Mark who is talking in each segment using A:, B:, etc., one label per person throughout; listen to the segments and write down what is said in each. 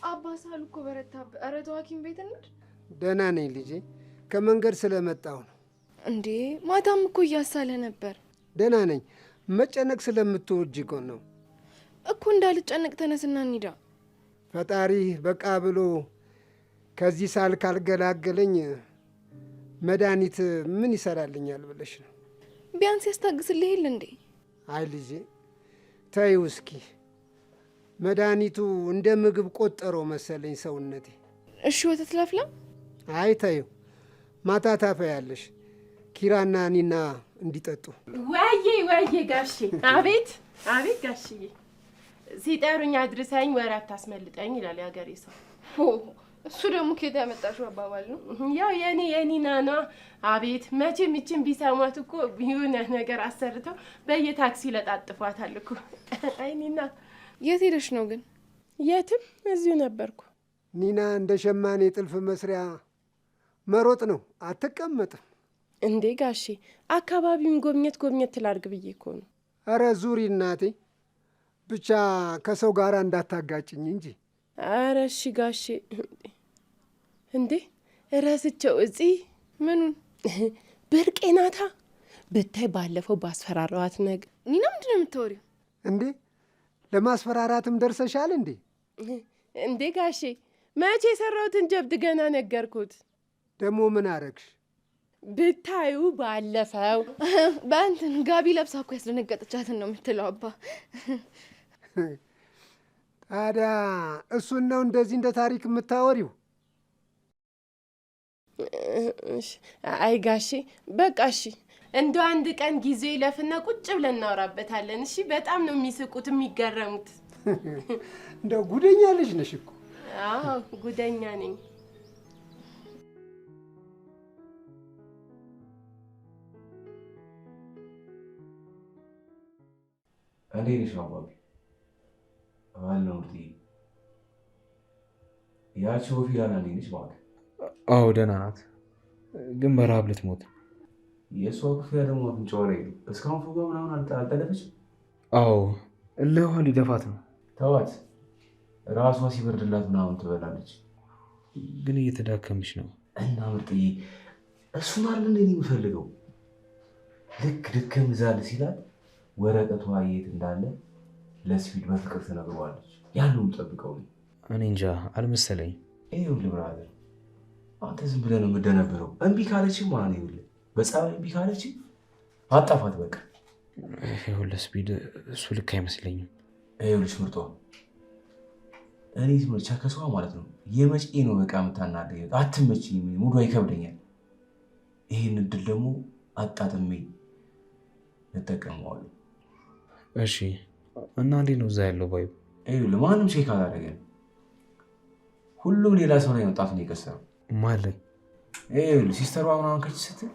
A: አባ ሳሉ እኮ በረታብህ። ኧረ ተው ሐኪም ቤት እንሂድ።
B: ደህና ነኝ ልጄ፣ ከመንገድ ስለመጣሁ ነው።
A: እንዴ ማታም እኮ እያሳለ ነበር።
B: ደህና ነኝ። መጨነቅ ስለምትወጂ እኮ ነው
A: እኮ። እንዳልጨነቅ ተነስና እንሂዳ።
B: ፈጣሪ በቃ ብሎ ከዚህ ሳል ካልገላገለኝ መድኃኒት ምን ይሰራልኛል ብለሽ ነው?
A: ቢያንስ ያስታግስልህ የለ እንዴ?
B: አይ ልጄ ተይው እስኪ። መድኃኒቱ እንደ ምግብ ቆጠረው መሰለኝ ሰውነቴ።
A: እሺ ወተት ላፍላ?
B: አይ ተይው፣ ማታ ታፈያለሽ። ኪራና እኔና እንዲጠጡ።
C: ወይዬ ጋሼ። አቤት አቤት ጋሽዬ። ሲጠሩኝ አድርሰኝ ወሬ አታስመልጠኝ ይላል ያገሬ ሰው።
A: እሱ ደግሞ ከየት ያመጣሽው አባባል ነው?
C: ያው የኔ ናና። አቤት መቼም ይችን ቢሰማት እኮ የሆነ ነገር አሰርተው በየታክሲ ለጣጥፏታል እኮ። አይ ኒና።
A: የት ሄደሽ ነው ግን?
C: የትም፣ እዚሁ ነበርኩ።
B: ኒና እንደ ሸማኔ ጥልፍ መስሪያ መሮጥ ነው፣ አትቀመጥም።
C: እንዴ ጋሼ አካባቢውን ጎብኘት ላድርግ ብዬ እኮ ነው።
B: አረ ዙሪ እናቴ፣ ብቻ ከሰው ጋር እንዳታጋጭኝ እንጂ።
C: አረ እሺ ጋሼ። እንዴ ረስቸው እዚህ
A: ምኑን?
C: ብርቄ ናታ ብታይ፣ ባለፈው ባስፈራራዋት ነገር።
A: ኒና ምንድን ነው የምታወሪው?
B: እንዴ ለማስፈራራትም ደርሰሻል እንዴ?
C: እንዴ ጋሼ መቼ የሰራሁትን ጀብድ ገና ነገርኩት።
B: ደግሞ ምን አረግሽ?
C: ብታዩ ባለፈው
A: በእንትን ጋቢ ለብሳ እኮ ያስደነገጠቻትን ነው የምትለው አባ።
B: ታዲያ እሱን ነው እንደዚህ እንደ ታሪክ የምታወሪው?
C: አይ ጋሼ በቃ እሺ፣ እንደ አንድ ቀን ጊዜ ይለፍና ቁጭ ብለን እናወራበታለን። እሺ በጣም ነው የሚስቁት የሚገረሙት።
B: እንደው ጉደኛ ልጅ ነሽ እኮ።
C: አዎ ጉደኛ ነኝ።
D: እንዴት ነሽ አባቢ? አለው እንዴ ያቺ ወፊላና እንዴት ነች ማለት?
E: አዎ ደህና ናት፣ ግን በረሀብ ልትሞት።
D: የእሷ ክፍያ ደግሞ አፍንጫዋ ላይ ነው። እስካሁን ፎጋ ምናምን አልጠለፈች?
E: አዎ እለዋ ሊደፋት ነው።
D: ተዋት፣ ራሷ ሲበርድላት ምናምን ትበላለች።
E: ግን እየተዳከምሽ ነው።
D: እና ምርጥዬ እሱን አለ እንደ የምፈልገው ልክ ድክም ዛል ሲላት ወረቀቷ የት እንዳለ ለስፊድ በፍቅር ትነግረዋለች። ያንኑ ጠብቀው ነው።
E: እኔ እንጃ አልመሰለኝ።
D: ይኸውልህ ብራዘር፣ አንተ ዝም ብለህ ነው የምደነብረው። እምቢ ካለችም ማለት ነው ይኸውልህ፣ በጸባይ እምቢ ካለችም አጣፋት በቃ።
E: ይኸውልህ ስፒድ፣ እሱ ልክ አይመስለኝም።
D: ይኸውልሽ ምርጧ፣ እኔ ትምህርት ከሰዋ ማለት ነው የመጪ ነው በቃ የምታናደኝ። አትመችኝም፣ ሙዷ ይከብደኛል። ይህን እድል ደግሞ አጣጥሜ እጠቀመዋለሁ።
E: እሺ እና እንዴት ነው እዛ ያለው ባዩ?
D: ይኸውልህ ማንም ቼክ አላደረገንም። ሁሉም ሌላ ሰው ላይ መጣት ነው የቀሰረው
E: ማለት።
D: ይኸውልህ ሲስተሯ ምናምን ከች ስትል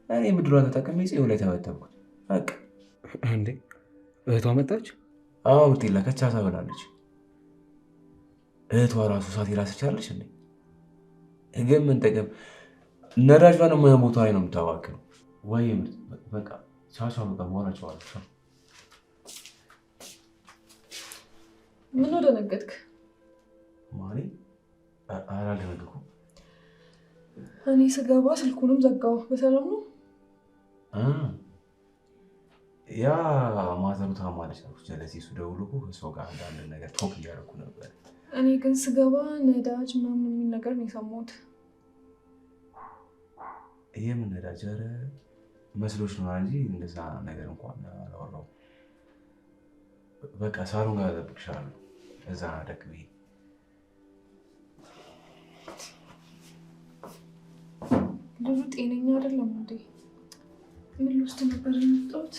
D: እኔ ምድሯን ተጠቅሜ ጽዮን ላይ ተበተብኩት በቃ።
E: እንዴ እህቷ መጣች?
D: አዎ ብጤላ ከቻሳ ብላለች። እህቷ ራሱ ሳት ራስቻለች እንዴ? ግን ምን ጠቀም፣ ነዳጇን የማይሆን ቦታ ላይ ነው የምታዋክለው። ወይ በቃ ቻቻ በቃ በኋላቸዋለች።
F: ምን ደነገጥክ?
D: ማሪ አላደነገጥኩም።
F: እኔ ስገባ ስልኩንም ዘጋው። በሰላም ነው?
D: ያ ማዘሩ ታማለች ነው ጀለሲ። እሱ ደውሎ ከሰው ጋር እንዳለ ነገር ቶክ እያደረኩ ነበር።
F: እኔ ግን ስገባ ነዳጅ ምናምን የሚል ነገር ነው የሰማሁት።
D: የምን ነዳጅ? ኧረ መስሎች ነው እንጂ እንደዛ ነገር እንኳን አላወራሁም። በቃ ሳሎን ጋር እጠብቅሻለሁ። እዛ ደግ ብዬ
F: ልጁ ጤነኛ አይደለም እንዴ? ምን ልወስድ ነበር የመጣሁት?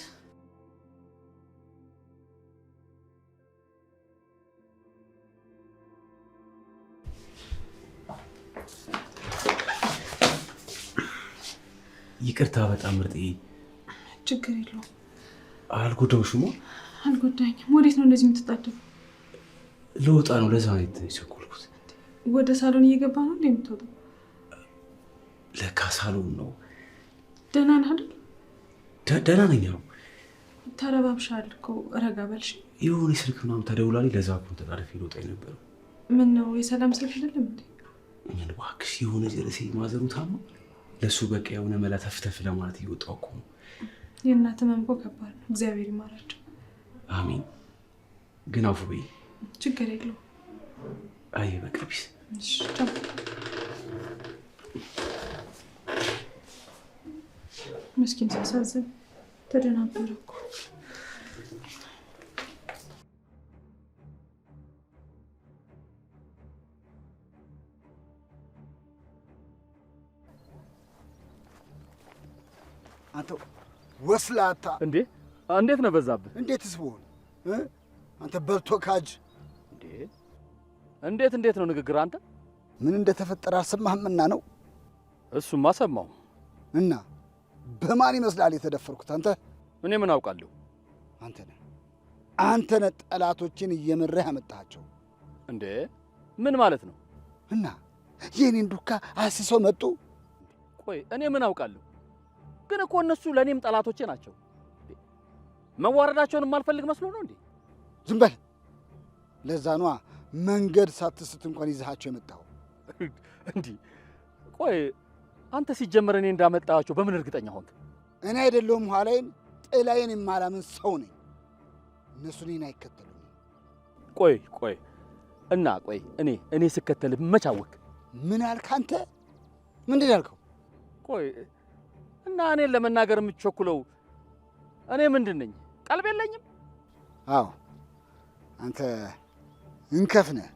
D: ይቅርታ በጣም ምርጥዬ።
F: ችግር የለውም።
D: አልጎዳሁሽም?
F: አልጎዳኝም። ወዴት ነው እንደዚህ የምትጣደው?
D: ልወጣ ነው፣ ለዛ ነው የቸኮልኩት።
F: ወደ ሳሎን እየገባ ነው እንዴ የምትወጣው?
D: ለካ ሳሎን ነው።
F: ደህና ነህ አይደል?
D: ደህና ነኝ።
F: ተረባብሻል እኮ ረጋ በልሽ።
D: የሆነ ስልክ ምናምን ተደውላልኝ ለዛ ተጣርፌ ልወጣ ነበር።
F: ምን ነው የሰላም ስልክ አይደለም እንዴ?
D: ምን እባክሽ የሆነ ጀለሴ ማዘሩ ታማ ለሱ በቃ የሆነ መላ ተፍተፍ ለማለት እየወጣሁ እኮ ነው።
F: የእናት ህመም እኮ ከባድ ነው። እግዚአብሔር ይማራቸው።
D: አሜን። ግን አፉ በይ።
F: ችግር የለውም።
D: አይ በቃ ቢስ።
F: እሺ ቻው። ምስኪን ሲያሳዝን ተደናበረ እኮ።
B: አንተ ወስላታ!
G: እንዴ እንዴት ነው በዛብህ?
B: እንዴትስ ብሆን አንተ በልቶ ካጅ!
G: እንዴት ነው ንግግር? አንተ
B: ምን እንደተፈጠረ አልሰማህምና ነው?
G: እሱማ ሰማሁ።
B: እና በማን ይመስላል የተደፈርኩት? አንተ?
G: እኔ ምን አውቃለሁ?
B: አንተ ነህ ጠላቶችን እየመረህ ያመጣቸው።
G: እንዴ ምን ማለት ነው?
B: እና የኔን ዱካ አስሰው መጡ።
G: ቆይ እኔ ምን አውቃለሁ? ግን እኮ እነሱ ለኔም ጠላቶቼ ናቸው። መዋረዳቸውን የማልፈልግ መስሎ ነው እንዴ?
B: ዝም በል። ለዛ ነዋ መንገድ ሳትስት እንኳን ይዘሃቸው የመጣው።
G: እንዴ ቆይ አንተ ሲጀመር እኔ እንዳመጣቸው በምን እርግጠኛ ሆንክ?
B: እኔ አይደለሁም ኋላዬን ጥላዬን የማላምን ሰው ነኝ። እነሱ እኔን አይከተሉኝ።
G: ቆይ እና እኔ ስከተልህ መች አወክ?
B: ምን አልክ አንተ? ምንድን ያልከው?
G: ቆይ እና እኔን ለመናገር የምትቸኩለው እኔ ምንድን ነኝ? ቀልብ የለኝም?
B: አዎ አንተ እንከፍ ነህ።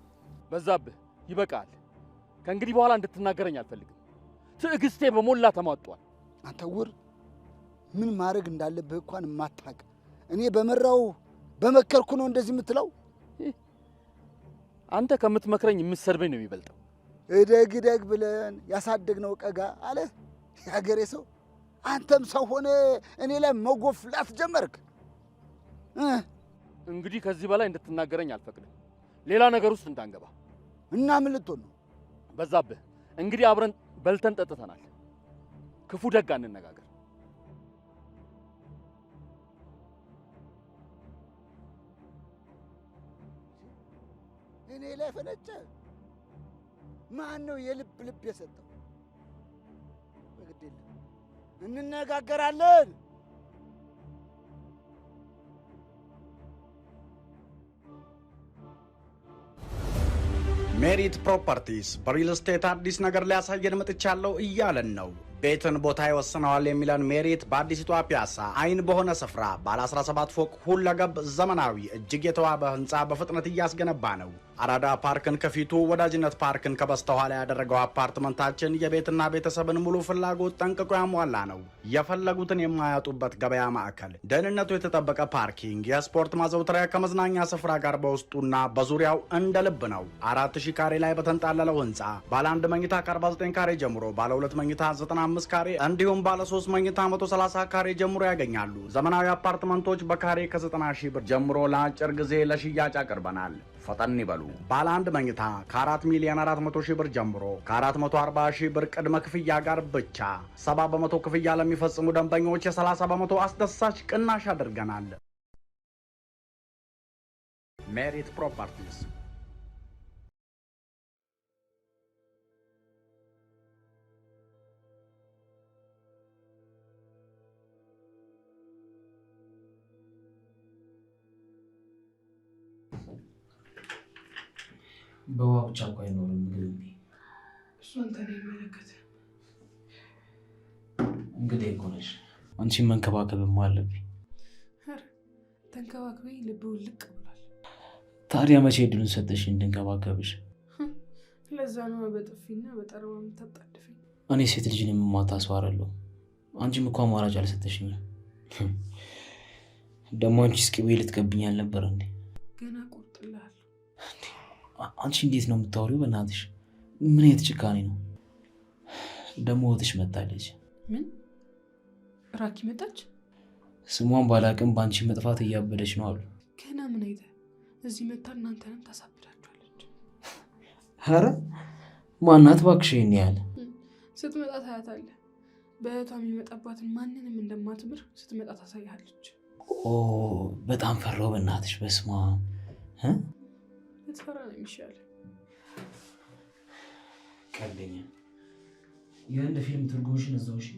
G: በዛብህ ይበቃል። ከእንግዲህ በኋላ እንድትናገረኝ አልፈልግም። ትዕግስቴ በሞላ ተሟጧል።
B: አንተ ውር ምን ማድረግ እንዳለብህ እንኳን የማታውቅ እኔ በመራው በመከርኩ ነው እንደዚህ የምትለው?
G: አንተ ከምትመክረኝ የምትሰድበኝ ነው የሚበልጠው።
B: እደግ ብለን ያሳደግነው ቀጋ አለ የሀገሬ ሰው። አንተም ሰው ሆነ እኔ ላይ መጎፍላት ጀመርክ።
G: እንግዲህ ከዚህ በላይ እንድትናገረኝ አልፈቅድም። ሌላ ነገር ውስጥ እንዳንገባ።
B: እና ምን ልትሆን ነው?
G: በዛብህ እንግዲህ አብረን በልተን ጠጥተናል። ክፉ ደግ አንነጋገር።
B: እኔ ላይ ፈነጨ። ማን ነው የልብ የሰጠው? በግድ የለም እንነጋገራለን።
H: ሜሪት ፕሮፐርቲስ በሪል ስቴት አዲስ ነገር ሊያሳየን መጥቻለሁ እያለን ነው። ቤትን ቦታ ይወስነዋል የሚለን ሜሪት በአዲሲቷ ፒያሳ አይን በሆነ ስፍራ ባለ 17 ፎቅ ሁለገብ ዘመናዊ እጅግ የተዋበ ህንፃ በፍጥነት እያስገነባ ነው። አራዳ ፓርክን ከፊቱ ወዳጅነት ፓርክን ከበስተኋላ ያደረገው አፓርትመንታችን የቤትና ቤተሰብን ሙሉ ፍላጎት ጠንቅቆ ያሟላ ነው። የፈለጉትን የማያጡበት ገበያ ማዕከል፣ ደህንነቱ የተጠበቀ ፓርኪንግ፣ የስፖርት ማዘውተሪያ ከመዝናኛ ስፍራ ጋር በውስጡና በዙሪያው እንደ ልብ ነው። 4000 ካሬ ላይ በተንጣለለው ህንፃ ባለ 1 መኝታ ከ49 ካሬ ጀምሮ ባለ 2 መኝታ 95 ካሬ እንዲሁም ባለ 3 መኝታ 130 ካሬ ጀምሮ ያገኛሉ። ዘመናዊ አፓርትመንቶች በካሬ ከ90 ሺህ ብር ጀምሮ ለአጭር ጊዜ ለሽያጭ አቅርበናል። ፈጠን ይበሉ። ባለ 1 መኝታ ከ4 ሚሊዮን 400 ሺህ ብር ጀምሮ ከ440 ሺህ ብር ቅድመ ክፍያ ጋር ብቻ 70 በመቶ ክፍያ ለሚፈጽሙ ደንበኞች የ30 በመቶ አስደሳች ቅናሽ አድርገናል። ሜሪት ፕሮፐርቲስ
E: በውሃ ብቻ እኮ አይኖርም ምግብ።
F: እሱ አንተ ላይ የሚመለከት
E: እንግዲህ እኮ ነሽ። አንቺን መንከባከብም አለብኝ።
F: ተንከባክቤ ልብ ውልቅ ብሏል።
E: ታዲያ መቼ እድሉን ሰጠሽ እንድንከባከብሽ?
F: ለዛ ነው በጥፊና በጠረባ የምታጣድፈኝ።
E: እኔ ሴት ልጅን የምማታ ሰው አይደለሁ። አንቺም እኮ አማራጭ አልሰጠሽኝም። ደግሞ አንቺስ ቅቤ ልትቀብኝ አልነበረ እንዴ?
F: ገና ቆርጥልሃለሁ።
E: አንቺ እንዴት ነው የምታወሪው? በእናትሽ ምን አይነት ጭካኔ ነው? ደግሞ እህትሽ መጣለች።
F: ምን? ራኪ መጣች?
E: ስሟን ባላቅም በአንቺ መጥፋት እያበደች ነው አሉ።
F: ገና ምን አይተህ እዚህ መታ እናንተንም ታሳብዳችኋለች።
E: ኧረ ማናት እባክሽ? ይሄን ያህል
F: ስትመጣ ታያታለህ። በእህቷ የሚመጣባትን ማንንም እንደማትምር ስትመጣ ታሳያለች።
E: ኦ በጣም ፈራው በእናትሽ። በስማ
F: ልትፈራ ነው የሚሻለው።
E: ቀልደኛ የህንድ ፊልም ትርጉምሽን እዛው እሺ።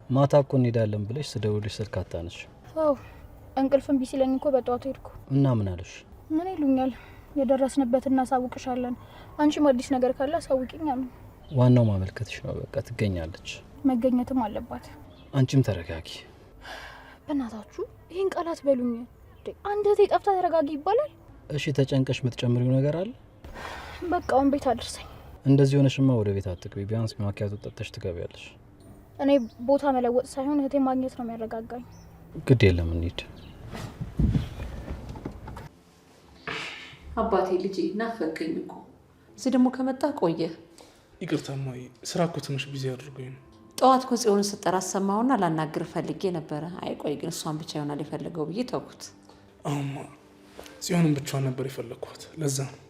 I: ማታ እኮ እንሄዳለን ብለሽ ስደውልሽ ስልክ አታነሽ።
J: አዎ እንቅልፍ እምቢ ሲለኝ እኮ በጠዋቱ ሄድኩ።
I: እና ምን አለሽ?
J: ምን ይሉኛል? የደረስንበት እናሳውቅሻለን። አንቺም አዲስ ነገር ካለ አሳውቂኝ አሉ።
I: ዋናው ማመልከትሽ ነው። በቃ ትገኛለች።
J: መገኘትም አለባት።
I: አንቺም ተረጋጊ።
J: በእናታችሁ ይህን ቃላት በሉኝ። አንድ እህቴ ጠፍታ ተረጋጊ ይባላል?
I: እሺ ተጨንቀሽ የምትጨምሪው ነገር አለ?
J: በቃ አሁን ቤት አድርሰኝ።
I: እንደዚህ ሆነሽማ ወደ ቤት አትግቢ። ቢያንስ ማኪያቶ ጠጥተሽ ትገቢያለሽ።
J: እኔ ቦታ መለወጥ ሳይሆን እህቴ ማግኘት ነው የሚያረጋጋኝ።
I: ግድ የለም እንሂድ።
K: አባቴ ልጄ ናፈቀኝ እኮ። እዚህ ደግሞ ከመጣ ቆየ።
L: ይቅርታ እማዬ፣ ስራ እኮ ትንሽ ቢዚ አድርጎኝ ነው።
K: ጠዋት እኮ ጽዮንን ስጠራ ሰማሁና ላናግር ፈልጌ ነበረ። አይ ቆይ ግን እሷን ብቻ ይሆናል የፈለገው ብዬ ተውኩት።
L: አሁንማ ጽዮንን ብቻዋን ነበር የፈለግኳት። ለዛ ነው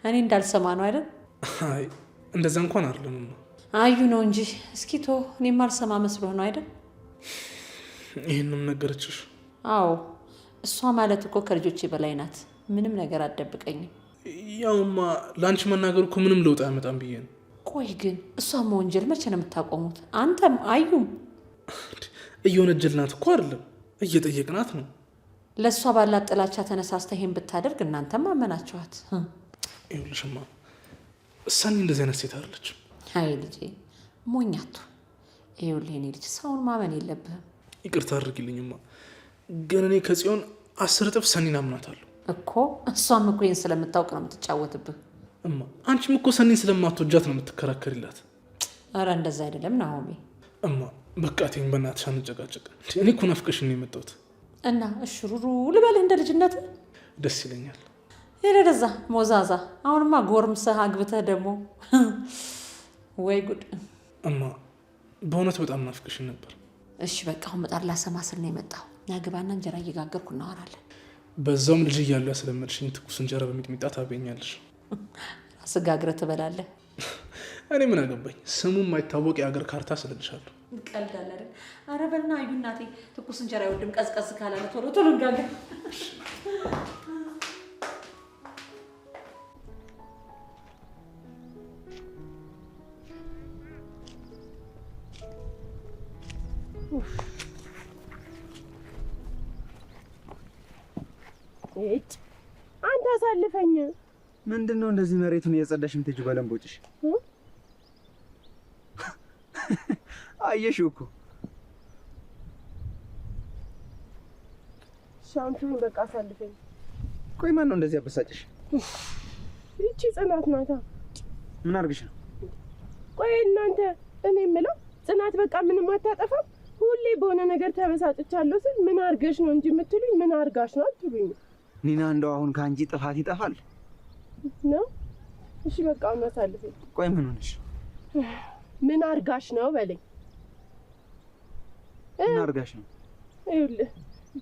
K: እኔ እንዳልሰማ ነው አይደል?
L: አይ እንደዛ እንኳን አይደለም።
K: አዩ ነው እንጂ እስኪ ቶ እኔ ማልሰማ መስሎህ ነው አይደል?
L: ይሄንም ነገረችሽ?
K: አዎ እሷ ማለት እኮ ከልጆቼ በላይ ናት። ምንም ነገር አትደብቀኝም።
L: ያውማ ለአንቺ መናገር እኮ ምንም ለውጥ አያመጣም ብዬ ነው።
K: ቆይ ግን እሷ መወንጀል መቼ ነው የምታቆሙት? አንተም አዩም
L: እየወነጀልናት እኮ አይደለም እየጠየቅናት ነው።
K: ለእሷ ባላት ጥላቻ ተነሳስተ ይሄን ብታደርግ እናንተም አመናችኋት።
L: ይኸውልሽማ እሳኔ እንደዚህ አይነት ሴት አይደለችም።
K: አይ ልጄ ሞኛቱ። ይኸውልህ የኔ ልጅ ሰውን ማመን የለብህም።
L: ይቅርታ አድርጊልኝማ፣ ግን እኔ ከጽዮን 10 እጥፍ ሰኒን አምናታለሁ
K: እኮ። እሷም እኮ ይህን ስለምታውቅ ነው የምትጫወትብህ።
L: እማ አንቺም እኮ ሰኒን ስለማትወጃት ነው የምትከራከሪላት።
K: ኧረ እንደዛ አይደለም ናሆሜ።
L: እማ በቃ ተይኝ በእናትሽ አንጨቃጨቅ። እኔ እኮ ናፍቀሽኝ ነው የመጣሁት።
K: እና እሽሩሩ ልበልህ እንደ ልጅነት
L: ደስ ይለኛል።
K: ይረደዛ ሞዛዛ። አሁንማ ጎርምሰህ አግብተህ ደግሞ ወይ ጉድ።
L: እማ በእውነት በጣም ናፍቀሽኝ ነበር።
K: እሺ በቃ አሁን መጣር ላሰማስል ነው የመጣው። ናግባና እንጀራ እየጋገርኩ እናወራለን።
L: በዛውም ልጅ እያሉ ያስለመድሽኝ ትኩስ እንጀራ በሚጥሚጣ ታገኛለሽ።
K: ራስህ ጋግረህ ትበላለህ።
L: እኔ ምን አገባኝ? ስሙ የማይታወቅ የአገር ካርታ ስለልሻለሁ።
K: ቀልዳለህ አይደል? ኧረ በልና አዩ እናቴ ትኩስ እንጀራ አይወድም። ቀዝቀዝ ካላለ ቶሎ ቶሎ እንጋገር።
C: እጭ አንተ አሳልፈኝ።
B: ምንድነው እንደዚህ መሬቱን እየጸዳሽ የምትሄጂው በለምቦጭሽ? አየሽው እኮ።
C: ሻንቱን በቃ አሳልፈኝ።
B: ቆይ ማን ነው እንደዚህ ያበሳጭሽ?
C: ይቺ ጽናት ናታ።
B: ምን አርግሽ ነው?
C: ቆይ እናንተ እኔ የምለው ጽናት በቃ ምንም አታጠፋም። ሁሌ በሆነ ነገር ተበሳጭቻለሁ ስል ምን አርገሽ ነው እንጂ የምትሉኝ ምን አርጋሽ ነው አትሉኝ።
B: ኒና እንደው አሁን ከአንቺ ጥፋት ይጠፋል
C: ነው? እሺ በቃ አሳልፈኝ።
B: ቆይ ምን ሆነሽ?
C: ምን አርጋሽ ነው በለኝ።
B: ምን አርጋሽ ነው?
C: ይኸውልህ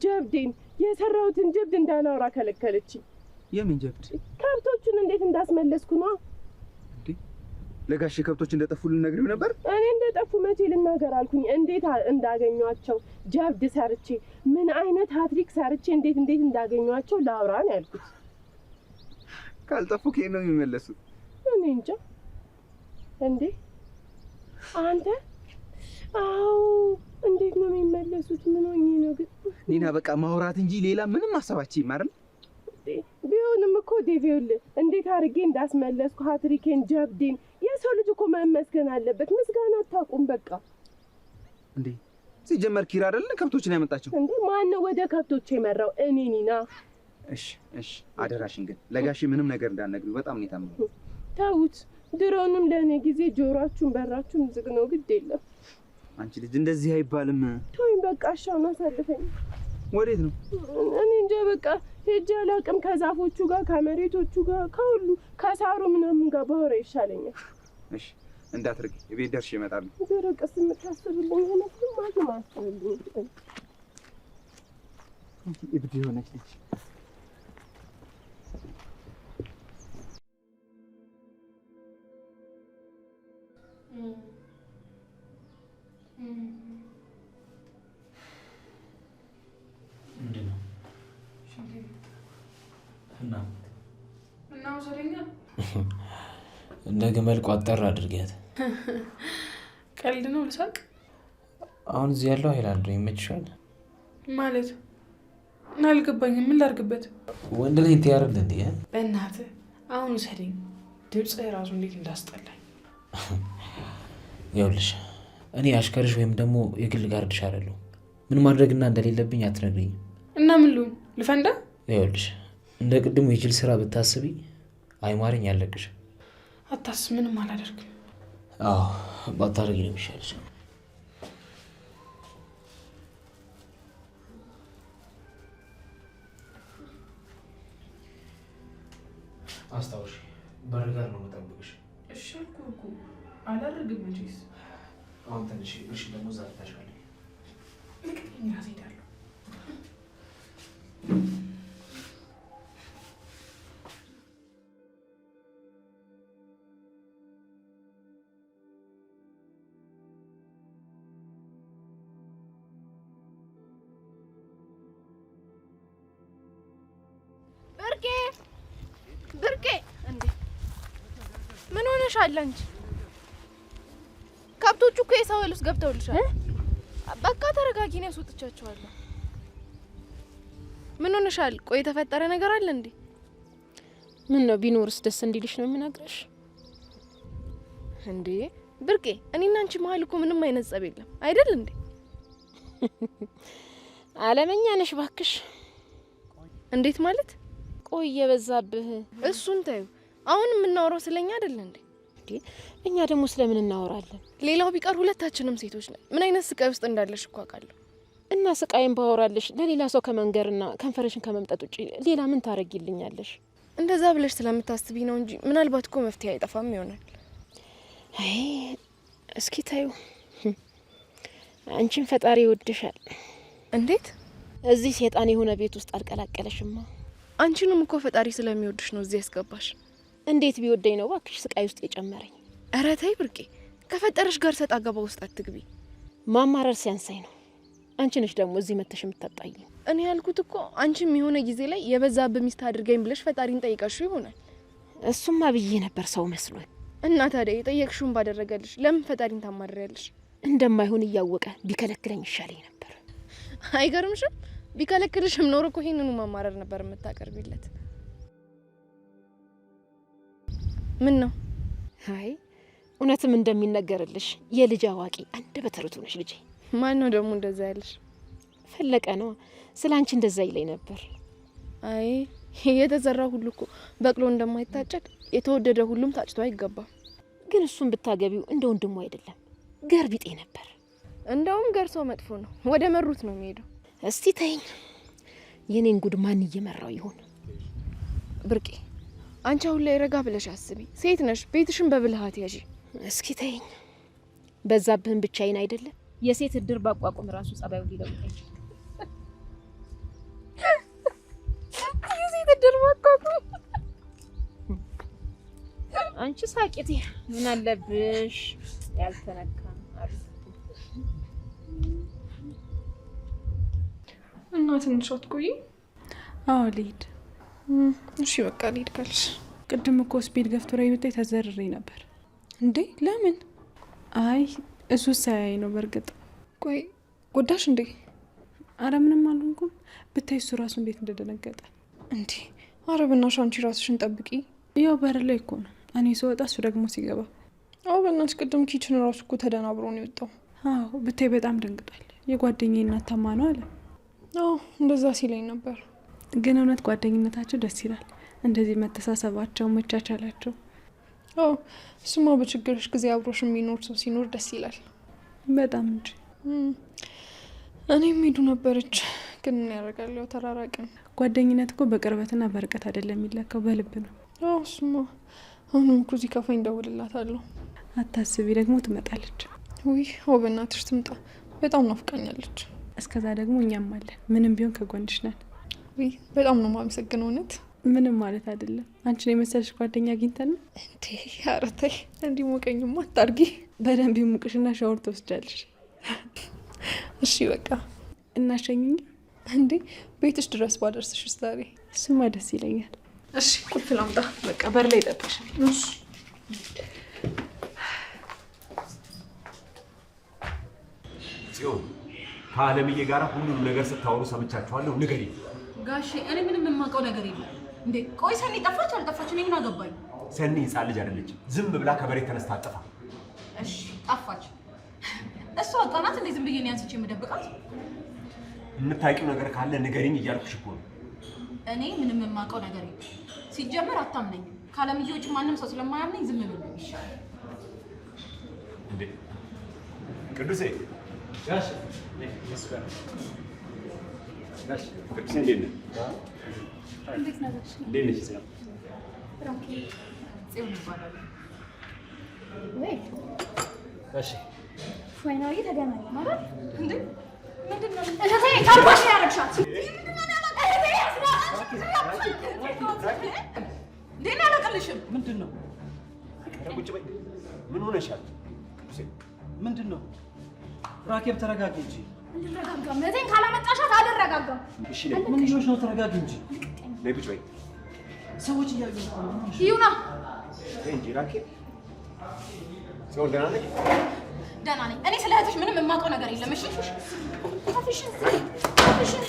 C: ጀብዴን የሰራሁትን ጀብድ እንዳላወራ ከለከለችኝ።
B: የምን ጀብድ?
C: ከብቶቹን እንዴት እንዳስመለስኩ ነው።
B: እንዴ ለጋሽ ከብቶች እንደጠፉ ልነግሪው ነበር።
C: እኔ እንደጠፉ መቼ ልናገር አልኩኝ። እንዴት እንዳገኟቸው ጀብድ ሰርቼ ምን አይነት ሃትሪክ ሰርቼ እንዴት እንዳገኟቸው ላውራ ነው ያልኩት።
B: ካልጠፉ ከየት ነው የሚመለሱት?
C: እኔ እንጃ። እንዴ አንተ? አዎ እንዴት ነው የሚመለሱት? ምን ሆኜ ነው ግን?
B: ኒና በቃ ማውራት እንጂ ሌላ ምንም አሰባችኝ አይደል?
C: ቢሆንም እኮ ዴቪውል እንዴት አድርጌ እንዳስመለስኩ ሃትሪኬን ጀብዴን። የሰው ልጅ እኮ መመስገን አለበት። ምስጋና አታውቁም በቃ።
B: እንዴ ሲጀመር ኪራ አይደል ከብቶችን ያመጣቸው?
C: እንዴ ማን ነው ወደ ከብቶች የመራው? እኔ ኒና።
B: እሺ አደራሽን ግን ለጋሽ ምንም ነገር እንዳትነግሪው። በጣም ነው የታመመው።
C: ተውት። ድሮንም ለእኔ ጊዜ ጆሮአችሁን በራችሁን ዝግ ነው። ግድ የለም።
B: አንቺ ልጅ እንደዚህ አይባልም።
C: ተወኝ በቃ። አሻውን አሳልፈኝ።
B: ወዴት ነው?
C: እኔ እንጃ በቃ ሄጄ አላውቅም። ከዛፎቹ ጋር ከመሬቶቹ ጋር ከሁሉ ከሳሩ ምናምን ጋር ባወራ ይሻለኛል።
B: እሺ እንዳትርቂ። ቤት ደርሼ እመጣለሁ።
C: ደረቀስ የምታስብልኝ አይመስልም። ማስብልኝ
M: እብድ የሆነች ልጅ
E: እንደ ግመል ቋጠር አድርጊያት።
F: ቀልድ ነው ልሳቅ?
E: አሁን እዚህ ያለው ሃይላንድ ነው ይመችሻል
F: ማለት? አልገባኝም። ምን ላድርግበት?
E: ወንድ ላይ ትያርል እንዴ?
F: በእናትህ አሁን ሰደኝ። ድምጽ ራሱ እንዴት እንዳስጠላኝ።
E: ይኸውልሽ እኔ አሽከርሽ ወይም ደግሞ የግል ጋርድሽ አይደለሁ። ምን ማድረግና እንደሌለብኝ አትነግሪኝም።
F: እና ምን ልሁን? ልፈንዳ?
E: ይኸውልሽ እንደ ቅድሙ የጅል ስራ ብታስቢ አይማረኝ ያለቅሽ።
F: አታስብ፣ ምንም አላደርግም።
E: አዎ ባታረጊ ነው የሚሻልሽ። አስታውሽ፣ በር ጋር ነው የምጠብቅሽ።
F: እሺ አልኩህ እኮ አላደርግም። እንጂስ
E: አሁን ትንሽ እሺ፣ ደግሞ ዛርታሻለሁ።
F: ልቅኝ ራሴ ሄዳለሁ።
A: ብርቄ እንዴ ምን ሆነሻል አንቺ? ከብቶቹ እኮ የሰው ልብስ ገብተውልሻል። በቃ ተረጋጊ፣ ነው ያስወጥቻቸዋለሁ። ምን ሆነሻል? ቆይ የተፈጠረ ነገር አለ እንዴ?
C: ምን ነው ቢኖርስ ደስ እንዲልሽ ነው የምነግርሽ።
A: እንዴ ብርቄ እኔና አንቺ መሀል እኮ ምንም አይነት ጸብ የለም አይደል እንዴ?
C: አለመኛ ነሽ ባክሽ።
A: እንዴት ማለት?
C: ቆይ የበዛብህ።
A: እሱን ታዩ። አሁን የምናወራው ስለኛ አይደል እንዴ?
C: እኛ ደግሞ ስለምን እናወራለን?
A: ሌላው ቢቀር ሁለታችንም ሴቶች ነን። ምን አይነት ስቃይ ውስጥ እንዳለሽ እኮ አውቃለሁ።
C: እና ስቃይን ባወራልሽ ለሌላ ሰው ከመንገርና ከንፈረሽን ከመምጠጥ ውጪ ሌላ ምን ታረጊልኛለሽ?
A: እንደዛ ብለሽ ስለምታስቢ ነው እንጂ ምናልባት እኮ መፍትሄ አይጠፋም ይሆናል።
C: አይ እስኪ ታዩ፣ አንቺን ፈጣሪ ይወድሻል።
A: እንዴት?
C: እዚህ ሴጣን የሆነ ቤት ውስጥ አልቀላቀለሽማ።
A: አንቺንም እኮ ፈጣሪ ስለሚወድሽ ነው እዚህ ያስገባሽ።
C: እንዴት ቢወደኝ ነው ባክሽ ስቃይ ውስጥ የጨመረኝ?
A: ኧረ ተይ ብርቄ፣ ከፈጠረሽ ጋር ሰጣ ገባ ውስጥ አትግቢ።
C: ማማረር ሲያንሳኝ ነው። አንቺ ነሽ ደግሞ እዚህ መተሽ የምታጣይ።
A: እኔ ያልኩት እኮ አንቺም የሆነ ጊዜ ላይ የበዛብህ ሚስት አድርገኝ ብለሽ ፈጣሪን ጠይቀሽው ይሆናል።
C: እሱማ ብዬ ነበር ሰው መስሎኝ።
A: እና ታዲያ የጠየቅሽውን ባደረገልሽ ለምን ፈጣሪን ታማርሪያለሽ?
C: እንደማይሆን እያወቀ ቢከለክለኝ ይሻለኝ ነበር።
A: አይገርምሽም? ቢከለክልሽም ኖሮ እኮ ይሄንኑ ማማረር ነበር የምታቀርቢለት። ምን ነው?
C: አይ እውነትም እንደሚነገርልሽ የልጅ አዋቂ አንደበተ ርቱዕ ነሽ ልጄ።
A: ማን ነው ደግሞ እንደዛ ያለሽ?
C: ፈለቀ ነው ስላንቺ እንደዛ ይለኝ ነበር።
A: አይ የተዘራ ሁሉ እኮ በቅሎ እንደማይታጨድ የተወደደ ሁሉም ታጭቶ አይገባም።
C: ግን እሱን ብታገቢው እንደ ወንድሙ አይደለም፣ ገር ቢጤ ነበር።
A: እንደውም ገር ሰው መጥፎ ነው፣ ወደ መሩት ነው የሚሄደው።
C: እስቲ ተይኝ፣ የኔን ጉድ ማን እየመራው ይሆን?
A: ብርቄ አንቺ አሁን ላይ ረጋ ብለሽ አስቢ። ሴት ነሽ፣ ቤትሽን በብልሃት ያዢ።
C: እስኪ ተይኝ። በዛብህን ብቻዬን አይደለም የሴት እድር ባቋቁም ራሱ ጸባዩ ሊለውጥ አይችልም።
A: የሴት እድር ባቋቁም
C: አንቺ ሳቂቲ ምን አለብሽ? ያልተነካ
F: እና ትንሽ አትቆይ?
N: አዎ ልሂድ።
F: እሺ በቃ ልሂድ ካልሽ።
N: ቅድም እኮ ስፒድ ገፍትሮኝ ብታይ ተዘርሬ ነበር።
F: እንዴ ለምን?
N: አይ እሱ ሳያይ ነው። በእርግጥ
F: ቆይ ጎዳሽ እንዴ?
N: አረ ምንም አልሆንኩም። ብታይ እሱ ራሱ እንዴት እንደደነገጠ።
F: እንዴ አረ በእናትሽ አንቺ ራስሽን ጠብቂ።
N: ያው በር ላይ እኮ ነው እኔ ስወጣ እሱ ደግሞ ሲገባ።
F: አዎ በእናትሽ ቅድም ኪችን ራሱ እኮ ተደናብሮ ነው የወጣው።
N: አዎ ብታይ በጣም ደንግጧል። የጓደኛዬ እናት ታማ ነው አለ።
F: አዎ እንደዛ ሲለኝ ነበር።
N: ግን እውነት ጓደኝነታቸው ደስ ይላል። እንደዚህ መተሳሰባቸው፣ መቻቻላቸው።
F: አዎ እሱማ በችግርሽ ጊዜ አብሮሽ የሚኖር ሰው ሲኖር ደስ ይላል
N: በጣም እንጂ።
F: እኔም ሄዱ ነበረች ግን ምን ያደርጋል፣ ያው ተራራቅን።
N: ጓደኝነት እኮ በቅርበትና በርቀት አይደለም የሚለካው፣ በልብ ነው።
F: አዎ እሱማ አሁንም እኮ እዚህ ከፋኝ እደውልላታለሁ።
N: አታስቢ፣ ደግሞ ትመጣለች።
F: ውይ አዎ በእናትሽ ትምጣ፣ በጣም ናፍቃኛለች።
N: እስከዛ ደግሞ እኛም አለን፣ ምንም ቢሆን ከጎንሽ ነን።
F: በጣም ነው የማመሰግነው። እውነት
N: ምንም ማለት አይደለም። አንቺን የመሰለሽ ጓደኛ አግኝተን ነው
F: እንዴ? ኧረ ተይ እንዲሞቀኝማ አታርጊ።
N: በደንብ ይሙቅሽና ሻወር ትወስጃለሽ።
F: እሺ በቃ
N: እናሸኝኝ
F: እንዴ? ቤትሽ ድረስ ባደርስሽ ዛሬ?
N: እሱማ ደስ ይለኛል።
F: እሺ ቁልፍ ላምጣ። በቃ በር ላይ ጠብቅሽ። እሺ
D: ጽዮን ከአለምዬ ጋር ሁሉንም ነገር ስታወሩ ሰምቻችኋለሁ። ንገሪኝ።
M: ጋሼ እኔ ምንም የማውቀው ነገር የለም። እንዴ ቆይ ሰኒ ጠፋች አልጠፋች እኔ ምን አገባኝ?
D: ሰኒ ሕፃን ልጅ አይደለችም። ዝም ብላ ከመሬት ተነስታ አጠፋ።
M: እሺ ጠፋች። እሷ አጣናት እንዴ? ዝም ብዬ ነው ያንስቼ የምደብቃት?
D: የምታውቂው ነገር ካለ ንገሪኝ እያልኩሽ እኮ ነው።
M: እኔ ምንም የማውቀው ነገር የለም። ሲጀመር አታምነኝም። ከአለምዬ ውጭ ማንም ሰው ስለማያምነኝ ዝም ብሎ ነው ይሻላል።
D: እንዴ ቅዱሴ ጋሽ መስከረ ጋሽ ቅዱሴ እንዴት ነህ?
J: እንዴት ነህ?
D: እንዴት ነሽ?
J: ራኬ
M: ጽዮን ይባላል።
J: ወይ
I: እሺ
J: ፋይናሊ ተገናኘን ማለት
M: እንዴ? ምንድን ነው
J: እሺ ታርባሽ ያረግሻት
M: ሌላ አላቀልሽም።
G: ምንድን ነው?
D: ቁጭ በይ። ምን ሆነሻል?
G: ምንድን ነው? ራኬብ ተረጋጊ እንጂ።
J: እንድረጋጋ መቴን ካላመጣሻት አልረጋጋም።
D: እሺ
G: ምን ይዞሽ ነው? ተረጋጊ እንጂ።
D: ነይ ቁጭ በይ።
G: ሰዎች እያዩ ነው።
J: ይሁና
D: እንጂ ራኬብ ጽዮን ደህና ነሽ?
M: ደህና ነኝ። እኔ ስለ እህትሽ ምንም የማውቀው ነገር የለም። እሺ
J: አፍሽን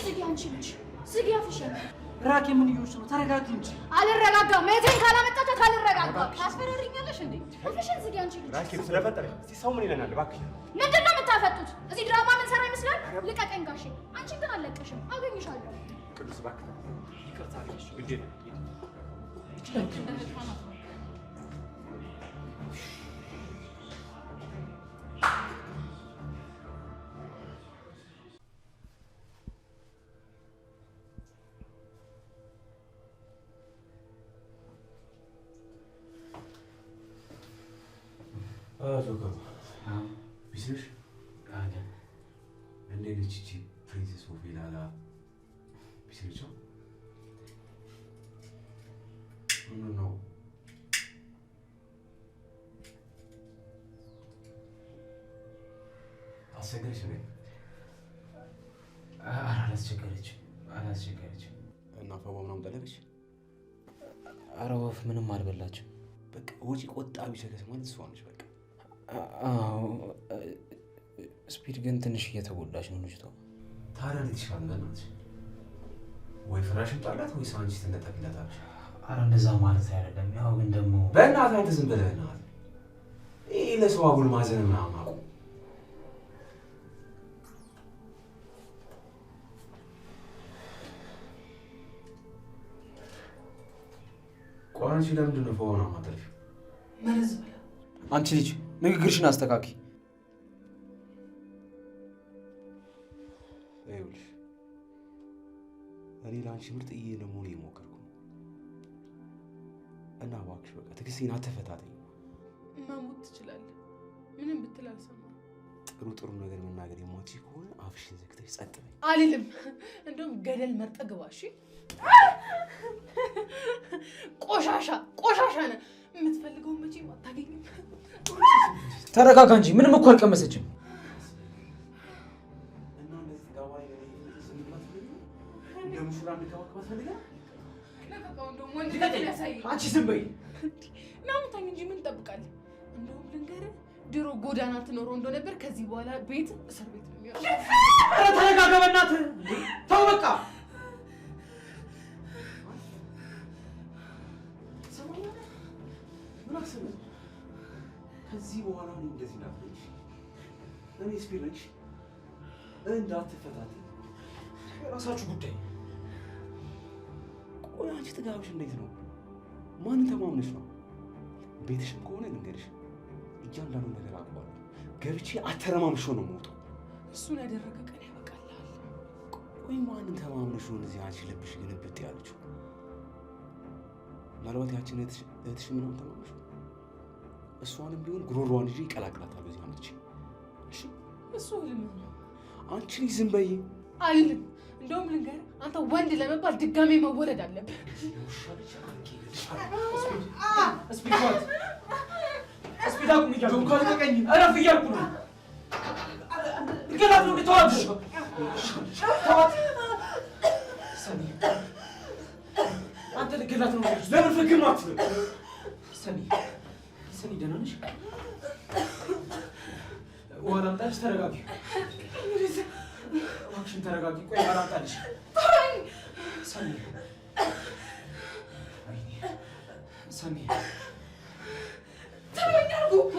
J: ዝጊ። አንቺ ልጅ ዝጊ አፍሽን።
G: ራኬ ምን ይዞሽ ነው? ተረጋጊ እንጂ።
J: አልረጋጋም። መቴን ካላመጣሻት አልረጋጋም።
M: ታስፈራሪኛለሽ እንዴ?
J: አፍሽን ዝጊ አንቺ ልጅ።
D: ራኬብ ስለፈጠረሽ እስቲ ሰው ምን ይለናል እባክሽ?
J: ምንድን ነው የምታፈጡት? እዚህ ድራማ ምን ሰራ ይመስላል? ልቀቀኝ ጋሼ። አንቺ ግን አልለቅሽም። አገኝሻለሁ።
D: ቅዱስ እባክህ ይቅርታ አለሽ። ግዴ ነው ቢስሽ እንዴት ነች ይቺ ፕሪንሴስ ኦፍ ኢላላ? ቢስሽ ነው አስቸገረች ነው?
E: አላስቸገረችም።
D: እና ፈዋ ምናምን ጠለበች?
E: ኧረ ወፍ ምንም አልበላችም።
D: በቃ ወጪ ቆጣቢ ቸገስ ማለት እሷ ነች። በቃ
E: አዎ፣ ስፒድ ግን ትንሽ እየተጎዳች ነው ልጅቷ።
D: ታዲያ እንዴት ይሻላል? በእናትሽ ወይ ፍራሽን ጣላት ወይ አንቺ ትነጠቅለታለሽ።
E: ኧረ እንደዛ ማለት አይደለም። ያው ግን ደግሞ
D: በእናትህ አንተ ዝም ብለህ ነው ይሄ ለሰው አጉል ማዘን ምናምን አቁም። ቆይ አንቺ ለምንድን ነው ፈዋን የማትጠልፊው?
M: መርዝ ብላ
E: አንቺ ልጅ ንግግርሽን አስተካኪ።
D: ይኸውልሽ እኔ ለአንቺ ምርጥዬ ለመሆን እየሞከርኩ ነው እና እባክሽ በቃ ትዕግስቴን አትፈታተኝ።
C: መሞት ትችላለህ። ምንም ብትል አልሰማም።
D: ጥሩ ነገር መናገር የማትችይ ከሆነ አፍሽን ዘግተሽ ጸጥ በይ።
C: አልልም። እንደውም ገደል መርጠህ ግባ። እሺ ቆሻሻ ነህ። የምትፈልገውን መቼም አታገኝም።
E: ተረጋጋ እንጂ ምንም እኮ አልቀመሰችም።
C: አንቺ ዝም በይ። ናሙታኝ እንጂ ምን እንጠብቃለን? እንደውም ልንገርህ፣ ድሮ ጎዳና ትኖረው እንደነበር ከዚህ በኋላ ቤት እስር ቤት ነው የሚሆነው።
G: ኧረ ተረጋጋ በእናትህ። ተው በቃ።
D: ምን አስበህ ከዚህ በኋላ እኔ እንደዚህ እንዳትለኝ። እኔ ስፒድ ነች እንዳትፈታተኝ። የራሳችሁ ጉዳይ። ቆይ አንቺ ጥጋብሽ እንዴት ነው? ማንን ተማምነሽ ነው? ቤትሽም ከሆነ ልንገርሽ፣ እያንዳንዱ ነገር አውቀዋለሁ። ገብቼ አተረማምሾ ነው የምወጣው።
C: እሱን ያደረገ ቀን ያበቃልሃል።
D: ቆይ ማንን ተማምነሽ ነው እዚህ አንቺ ልብሽ ግንብት ያለችው? ምናልባት ያችን እህትሽ ምናምን ተማምነሽ ነው? እሷንም ቢሆን ጉሮሮዋን ይዤ ይቀላቅላታል በዚህ አመች። እሺ
C: እሱ ህልም ነው።
D: አንቺ ዝም በይ።
C: አልልም።
M: እንደውም ልንገርህ አንተ ወንድ ለመባል ድጋሜ መወለድ አለብህ።
E: እስፒዳኩም ይያቁ ካልቀኝ አረፍ ይያቁ ነው ገላቱ ተዋት ተዋት ሰኒ አንተ ለገላት ነው ለምን ፍግም አትልም ሰኒ ሰኒ ደህና ነሽ ወራ ታች ተረጋጊ እባክሽን ተረጋጊ ቆይ ወራ ታልሽ ሰኒ ሰኒ ተመኛለሁ እኮ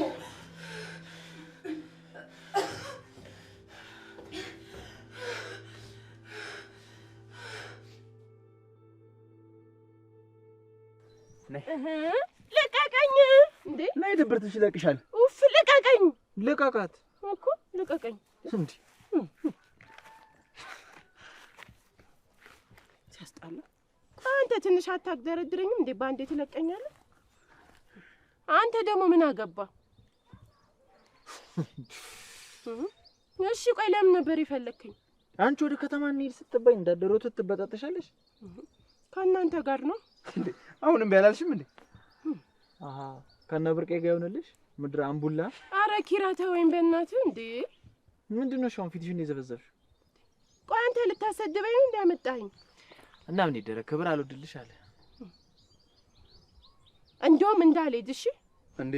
C: ልቀቀኝ እንዴ!
G: ላይ ድብርትሽ ይለቅሻል።
C: ኡፍ ልቀቀኝ!
G: ልቀቃት
C: እኮ ልቀቀኝ
G: እንዴ!
C: ሲያስጣላ። አንተ ትንሽ አታግደረድረኝም እንዴ? ባንዴ ትለቀኛለህ? አንተ ደግሞ ምን አገባ? እሺ ቆይ ለምን ነበር የፈለከኝ?
G: አንቺ ወደ ከተማ እንሂድ ስትባይ እንዳደረው ትበጣጠሻለሽ።
C: ከእናንተ ጋር ነው
G: እንዴ? አሁንም ቢያላልሽም እንዴ? አሃ ከነብርቄ ጋር ይሆንልሽ ምድር አምቡላ።
C: አረ ኪራ ተወኝ በእናትህ እንዴ!
G: ምንድነው ሻውን ፊትሽን የዘበዘብሽ?
C: ቆይ አንተ ልታሰድበኝ ነው እንዳመጣኸኝ?
G: እና ምን ይደረግ ክብር አልወድልሽ አለ።
C: እንደውም እንዳልሄድ እሺ።
G: እንዴ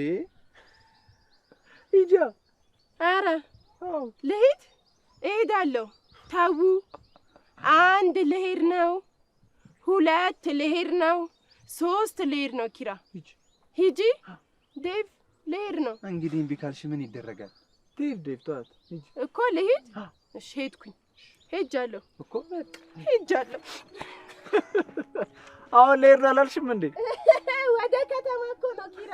G: ሂጂ።
C: አረ ልሂድ፣ እሄዳለሁ። ተው፣ አንድ ልሄድ ነው፣ ሁለት ልሄድ ነው፣ ሶስት ልሄድ ነው። ኪራ ሂጂ። ዴቭ ልሄድ ነው።
G: እንግዲህ እምቢ ካልሽ ምን ይደረጋል? ዴቭ ተዋት ሂጂ
C: እኮ ልሂድ። እሺ ሄድኩኝ፣ ሄጃለሁ
G: እኮ በቃ
C: ሄጃለሁ።
G: አሁን ልሄድ ነው አላልሽም እንዴ?
C: ወደ ከተማ እኮ ነው ኪራ።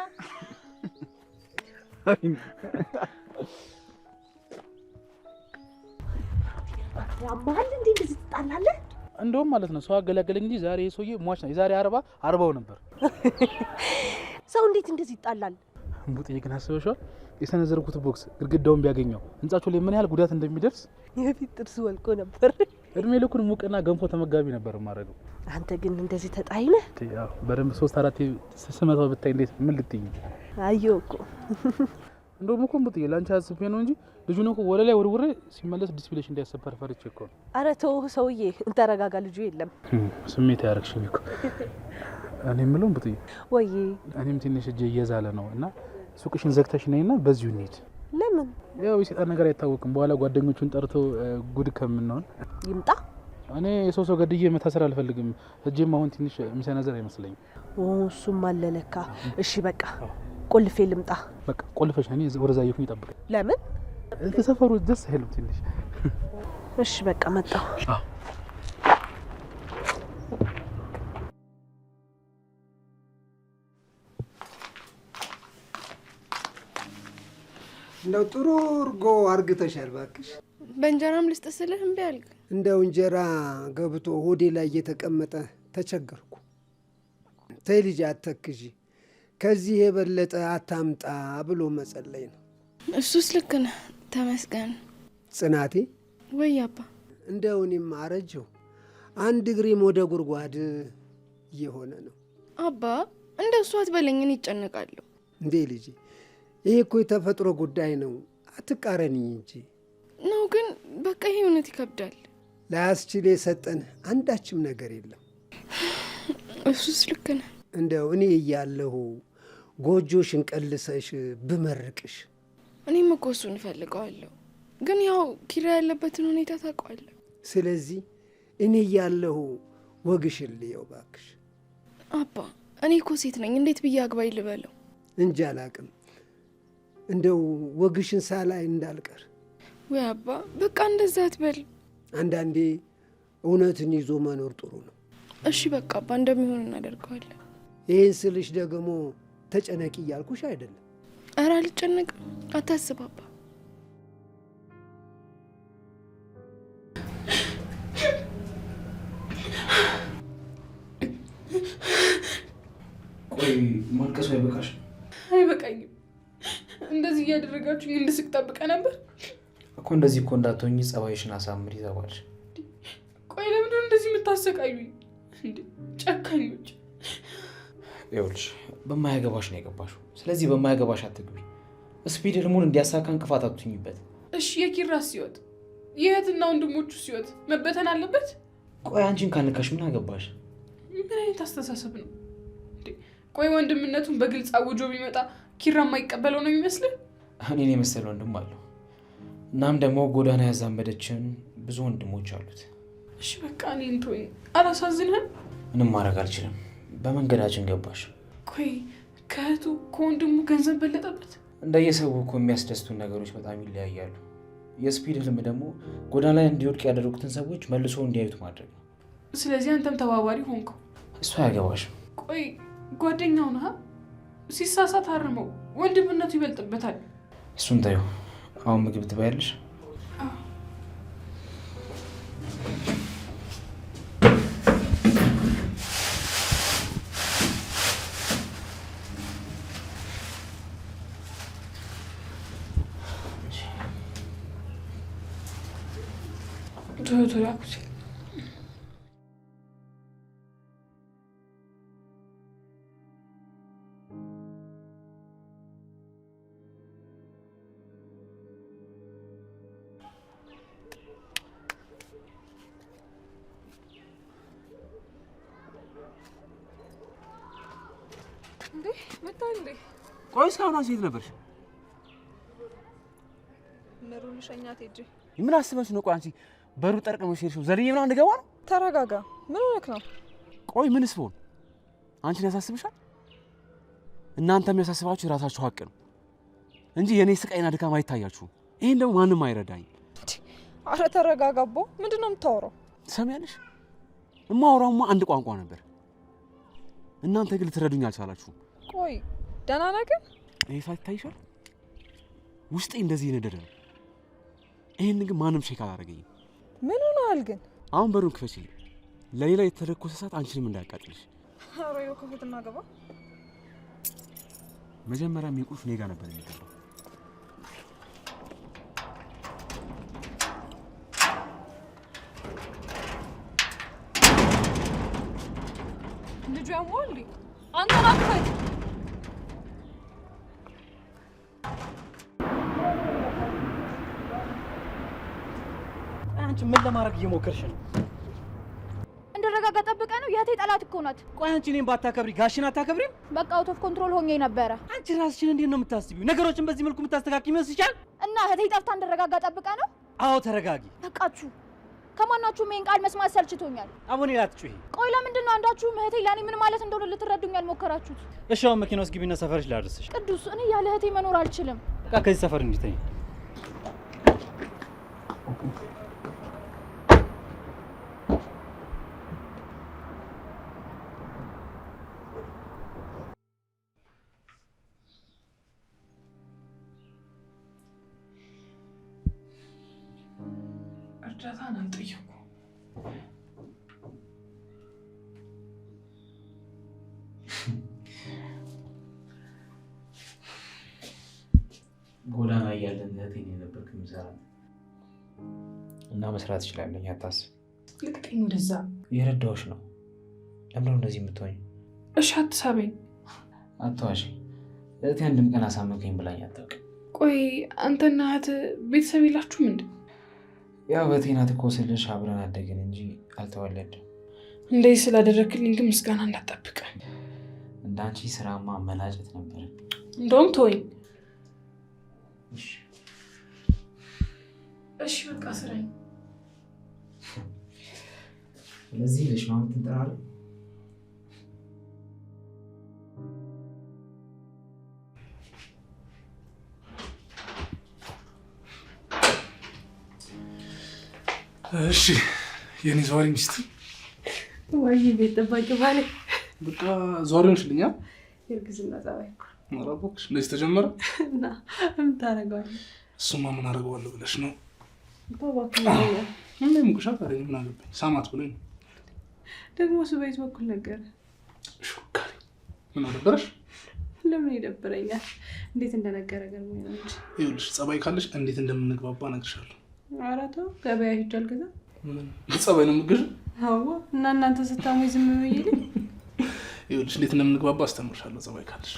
O: ያማል እንዴ እንደዚህ ትጣላለህ?
P: እንደውም ማለት ነው ሰው አገላገለኝ እንጂ ዛሬ ሰውዬ ሟች ነው። የዛሬ 40 ነበር።
O: ሰው እንዴት እንደዚህ ይጣላል?
P: እንቡጤ ግን አስበሽዋል? የሰነዘርኩት ቦክስ ግድግዳውን ቢያገኘው ህንጻቸው ላይ ምን ያህል ጉዳት እንደሚደርስ።
O: የፊት ጥርስ ወልቆ ነበር።
P: እድሜ ልኩን ሙቅና ገንፎ ተመጋቢ ነበር ማረገው።
O: አንተ ግን እንደዚህ ተጣይነህ?
P: ያው በደንብ 3-4 ስመታው ብታይ እንዴት ምን ልትይኝ?
O: አየሁ እኮ
P: እንደውም እኮ እንቡጤ ላንቺ አስቤ ነው እንጂ ልጁን እኮ ወደ ላይ ወርውሬ ሲመለስ ዲስፕሌሽን እንዳያሰበር ፈርቼ እኮ ነው።
O: አረ ተው ሰውዬ ተረጋጋ፣ ልጁ የለም።
P: ስሜት ያረክሽኝ እኮ። እኔ የምለው እንቡጤ
O: ወይ
P: እኔም ትንሽ እጄ እየዛለ ነው እና ሱቅሽን ዘግተሽ ነይና በዚሁ እንሂድ።
O: ለምን?
P: ያው የሰይጣን ነገር አይታወቅም። በኋላ ጓደኞቹን ጠርቶ ጉድ ከምንሆን
O: ይምጣ።
P: እኔ ሰው ገድዬ መታሰር አልፈልግም። እጄም አሁን ትንሽ የሚሰነዘር አይመስለኝም።
O: እሱም አለለካ። እሺ በቃ ቆልፌ ልምጣ።
P: በቃ ቆልፈሽ ነኝ ወደዛ ይሁን ይጠብቅ።
O: ለምን?
P: ተሰፈሩ ደስ አይልም ትንሽ።
O: እሺ በቃ መጣሁ።
Q: እንደው ጥሩ እርጎ አርግተሻል እባክሽ።
A: በእንጀራም ልስጥ ስልህ እምቢ አልክ።
Q: እንደው እንጀራ ገብቶ ሆዴ ላይ እየተቀመጠ ተቸገርኩ። ተይ ልጅ አትተክዢ፣ ከዚህ የበለጠ አታምጣ ብሎ መጸለይ ነው።
A: እሱስ ልክ ነህ፣ ተመስገን።
Q: ጽናቴ
A: ወይ አባ፣
Q: እንደው እኔም አረጀሁ፣ አንድ እግሬም ወደ ጉድጓድ እየሆነ ነው።
A: አባ እንደሱ አትበለኝን፣ ይጨነቃለሁ።
Q: እንዴ ልጄ ይሄ እኮ የተፈጥሮ ጉዳይ ነው፣ አትቃረንኝ እንጂ
A: ነው። ግን በቃ ይሄ እውነት ይከብዳል።
Q: ላያስችል የሰጠን አንዳችም ነገር የለም።
A: እሱስ ልክ ነህ።
Q: እንደው እኔ እያለሁ ጎጆሽን ቀልሰሽ ብመርቅሽ።
A: እኔም እኮ እሱን እፈልገዋለሁ፣ ግን ያው ኪራ ያለበትን ሁኔታ ታውቀዋለህ።
Q: ስለዚህ እኔ እያለሁ ወግሽን ልየው እባክሽ።
A: አባ እኔ እኮ ሴት ነኝ፣ እንዴት ብዬ አግባኝ ልበለው?
Q: እንጂ አላቅም፣ እንደው ወግሽን ሳላይ እንዳልቀር።
A: ወይ አባ በቃ እንደዛ አትበል።
Q: አንዳንዴ እውነትን ይዞ መኖር ጥሩ ነው።
A: እሺ በቃ አባ እንደሚሆን እናደርገዋለን።
Q: ይህን ስልሽ ደግሞ ተጨነቂ እያልኩሽ አይደለም።
A: ኧረ አልጨነቅም፣ አታስብ አባ።
E: ቆይ ማልቀሱ አይበቃሽ?
F: አይበቃኝም። እንደዚህ እያደረጋችሁ እንድስቅ ጠብቀ ነበር
E: እኮ። እንደዚህ እኮ እንዳትሆኚ ጸባይሽን አሳምሪ ተባልሽ።
F: ቆይ አታሰቃዩኝ እንዴ ጨካኞች።
E: ይኸውልሽ በማያገባሽ ነው የገባሽው። ስለዚህ በማያገባሽ አትግቢ። ስፒድ ህልሙን እንዲያሳካ እንቅፋት አትሁኝበት።
F: እሺ የኪራስ ሲወት የእህትና ወንድሞቹ ሲወት መበተን አለበት?
E: ቆይ አንቺን ካነካሽ ምን አገባሽ?
F: ምን አይነት አስተሳሰብ ነው? ቆይ ወንድምነቱን በግልጽ አውጆ ቢመጣ ኪራ የማይቀበለው ነው የሚመስልህ?
E: እኔን የመሰለ ወንድም አለው። እናም ደግሞ ጎዳና ያዛመደችን ብዙ ወንድሞች አሉት።
F: እሺ በቃ እኔን ተወኝ። አላሳዝንህም?
E: ምንም ማድረግ አልችልም። በመንገዳችን ገባሽ።
F: ቆይ ከእህቱ ከወንድሙ ገንዘብ በለጠበት?
E: እንደየሰው እኮ የሚያስደስቱን ነገሮች በጣም ይለያያሉ። የስፒድ ህልም ደግሞ ጎዳና ላይ እንዲወድቅ ያደረጉትን ሰዎች መልሶ እንዲያዩት ማድረግ ነው።
F: ስለዚህ አንተም ተባባሪ ሆንከው?
E: እሱ አያገባሽም።
F: ቆይ ጓደኛው ነህ? ሲሳሳት አርመው፣ ወንድምነቱ ይበልጥበታል።
E: እሱን ታዩ። አሁን ምግብ ትበያለሽ?
F: ቶሎ አኩት።
N: እንዴ መጣ እንዴ?
D: ቆይ እስካሁን ሴት ነበርሽ?
N: ምሩን ሸኛት ሂጂ።
D: ምን አስበሽ ነው? ቆይ አንቺ በሩ ጠርቀመሽ ሄድሽው ዘልዬ ምናምን እንደገባ ነው?
N: ተረጋጋ። ምን ሆነክ ነው?
D: ቆይ ምንስ ብሆን አንቺን ያሳስብሻል? እናንተ የሚያሳስባችሁ የራሳችሁ ሀቅ ነው እንጂ የኔ ስቃይና ድካም አይታያችሁም። ይሄን ደግሞ ማንም አይረዳኝ።
N: አረ ተረጋጋቦ። ምንድነው የምታወራው?
D: ትሰሚያለሽ? እማወራውማ አንድ ቋንቋ ነበር። እናንተ ግን ልትረዱኝ አልቻላችሁም።
N: ቆይ ደህና ነህ ግን?
D: ይሄ ሳይታይሻል? ውስጤ እንደዚህ የነደደ ነው። ይሄን ግን ማንም ቼክ አላደረገኝም።
N: ምን ሆነሃል ግን?
D: አሁን በሩን ክፈችልኝ። ለሌላ የተለኮሰ እሳት አንቺንም እንዳያቃጥልሽ።
N: አረ ይኸው ክፈትና ገባ።
D: መጀመሪያ የሚቁልፍ እኔ ጋር ነበር የሚገባው።
N: ልጁ ያሟል። አንተ ናክፈት።
G: አንቺ ምን ለማድረግ እየሞከርሽ ነው?
J: እንደረጋጋ ጠብቀ ነው። የእህቴ ጠላት እኮ ናት።
G: ቆይ አንቺ እኔን ባታከብሪ ጋሽን አታከብሪም?
J: በቃ አውት ኦፍ ኮንትሮል ሆኜ ነበረ።
G: አንቺ ራስሽን እንዴት ነው የምታስቢው? ነገሮችን በዚህ መልኩ የምታስተካክል ይመስልሻል?
J: እና እህቴ ጠፍታ እንደረጋጋ ጠብቀ ነው?
G: አዎ ተረጋጊ።
J: በቃችሁ። ከማናችሁም ይሄን ቃል መስማት ሰልችቶኛል።
G: አቦኔ ላትጩሂ።
J: ቆይ ለምንድን ነው አንዳችሁም እህቴ ለኔ ምን ማለት እንደሆነ ልትረዱኝ አልሞከራችሁት?
G: እሺ አሁን መኪና ውስጥ ግቢና ሰፈርሽ ላድርስሽ።
J: ቅዱስ፣ እኔ ያለ እህቴ መኖር አልችልም።
G: በቃ ከዚህ ሰፈር እንዲተኝ።
F: እርዳታ ነው የጠየኩ።
E: ጎዳና እያለን እህቴን የነበርክ ምሰራ እና መስራት እችላለሁ። አታስብ።
F: ልቀቀኝ ወደዛ።
E: የረዳሁሽ ነው። ለምን እንደዚህ የምትሆኝ?
F: እሺ አትሳበኝ።
E: አትዋሽ። እህቴ አንድም ቀን አሳመንከኝ ብላኝ አታውቅም።
F: ቆይ አንተና እህት ቤተሰብ የላችሁም እንዴ?
E: ያው እህቴ ናት እኮ ስልሽ አብረን አደግን እንጂ አልተወለድም።
F: እንደዚህ ስላደረግልኝ ግን ምስጋና እንዳትጠብቅ።
E: እንዳንቺ ስራማ መላጨት ነበር።
F: እንደውም ተወኝ። እሺ በቃ ስራኝ።
E: ስለዚህ ልጅ ነው የምትጠራው?
L: እሺ የኔ ዘዋሪ ሚስት
N: ወይ ቤት ጠባቂ ባለ
L: በቃ ዘዋሪውን ሽልኛ
N: የእርግዝና ጸባይ
L: ማራቦክሽ እንደዚህ ተጀመረ
N: እና ምን ታረጋለህ?
L: እሱማ ምን አደርገዋለሁ ብለሽ ነው?
N: ባባክ
L: ምን ሙቅሻ ታረኝ ምን አለብኝ? ሳማት ብለኝ
N: ደግሞ ስበይት በኩል ነገር
L: ሹካሪ ምን አደረሽ?
N: ለምን ይደብረኛል? እንዴት እንደነገረ ገርሞ ነው እንጂ
L: ይኸውልሽ ጸባይ ካለሽ እንዴት እንደምንግባባ እነግርሻለሁ።
N: ኧረ ተው ገበያ ሂጅ አልገዛም።
L: ምን ጸባይ ነው ምግር?
N: አዎ እና እናንተ ስታሙ ዝም ብዬልኝ
L: ይኸውልሽ እንዴት እንደምንግባባ አስተምርሻለሁ ጸባይ ካለሽ።